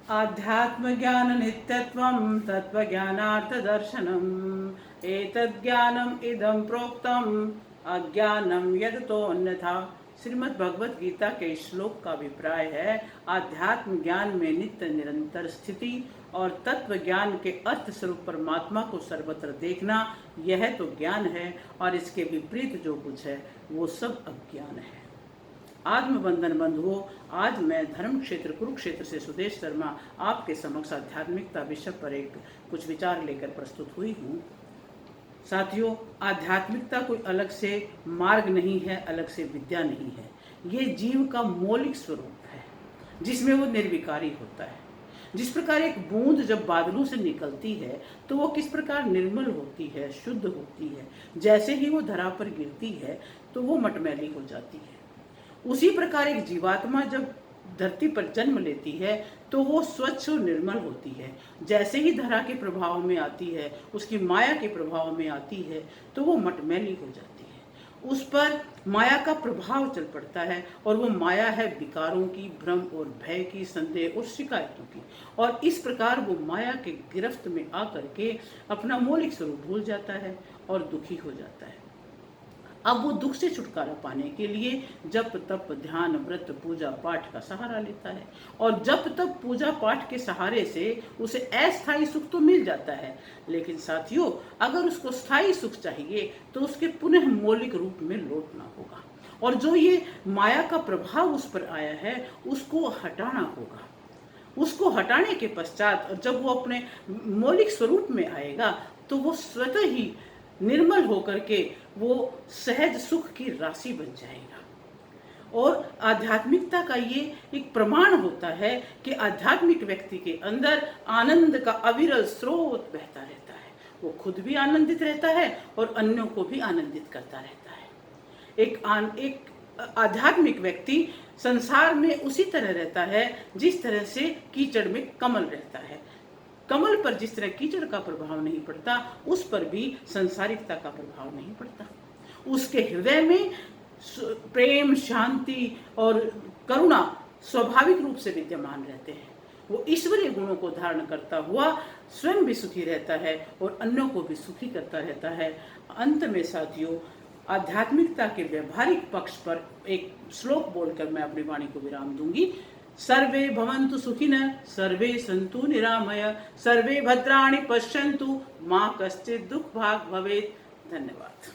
आध्यात्म ज्ञान नित्यत्वं तत्त्वज्ञानार्थ दर्शनम् एतद् ज्ञानम् इदं प्रोक्तम् अज्ञानम यदतो अन्यथा। श्रीमद् भगवत गीता के श्लोक का अभिप्राय है, आध्यात्म ज्ञान में नित्य निरंतर स्थिति और तत्व ज्ञान के अर्थ स्वरूप परमात्मा को सर्वत्र देखना, यह तो ज्ञान है, और इसके विपरीत जो कुछ है वो सब अज्ञान है। आत्मबंधन बंधुओं, आज मैं धर्म क्षेत्र कुरुक्षेत्र से सुदेश शर्मा आपके समक्ष आध्यात्मिकता विषय पर कुछ विचार लेकर प्रस्तुत हुई हूँ। साथियों, आध्यात्मिकता कोई अलग से मार्ग नहीं है, अलग से विद्या नहीं है। ये जीव का मौलिक स्वरूप है जिसमें वो निर्विकारी होता है। जिस प्रकार एक बूंद जब बादलों से निकलती है तो वो किस प्रकार निर्मल होती है, शुद्ध होती है, जैसे ही वो धरा पर गिरती है तो वो मटमैली हो जाती है। उसी प्रकार एक जीवात्मा जब धरती पर जन्म लेती है तो वो स्वच्छ और निर्मल होती है। जैसे ही धरा के प्रभाव में आती है, उसकी माया के प्रभाव में आती है तो वो मटमैली हो जाती है। उस पर माया का प्रभाव चल पड़ता है और वो माया है विकारों की, भ्रम और भय की, संदेह और शिकायतों की। और इस प्रकार वो माया के गिरफ्त में आकर के अपना मौलिक स्वरूप भूल जाता है और दुखी हो जाता है। अब वो दुख से छुटकारा पाने के लिए जप तप ध्यान व्रत पूजा पाठ का सहारा लेता है, और जप तप पूजा पाठ के सहारे से उसे अस्थायी सुख तो मिल जाता है, लेकिन साथियों, अगर उसको स्थायी सुख चाहिए तो उसके पुनः मौलिक रूप में लौटना होगा, और जो ये माया का प्रभाव उस पर आया है उसको हटाना होगा। उसको हटाने के पश्चात जब वो अपने मौलिक स्वरूप में आएगा तो वो स्वतः ही निर्मल होकर के वो सहज सुख की राशि बन जाएगा। और आध्यात्मिकता का ये एक प्रमाण होता है कि आध्यात्मिक व्यक्ति के अंदर आनंद का अविरल स्रोत बहता रहता है। वो खुद भी आनंदित रहता है और अन्यों को भी आनंदित करता रहता है। एक आध्यात्मिक व्यक्ति संसार में उसी तरह रहता है जिस तरह से कीचड़ में कमल रहता है। कमल पर जिस तरह कीचड़ का प्रभाव नहीं पड़ता, उस पर भी संसारिकता का प्रभाव नहीं पड़ता। उसके हृदय में प्रेम, शांति और करुणा स्वाभाविक रूप से विद्यमान रहते हैं। वो ईश्वरीय गुणों को धारण करता हुआ स्वयं भी सुखी रहता है और अन्यों को भी सुखी करता रहता है। अंत में साथियों, आध्यात्मिकता के व्यवहारिक पक्ष पर एक श्लोक बोलकर मैं अपनी वाणी को विराम दूंगी। सर्वे भवन्तु सुखिनः, सर्वे सन्तु निरामया, सर्वे भद्राणि पश्यन्तु, मा कश्चित् दुःखभाग् भवेत्। धन्यवाद।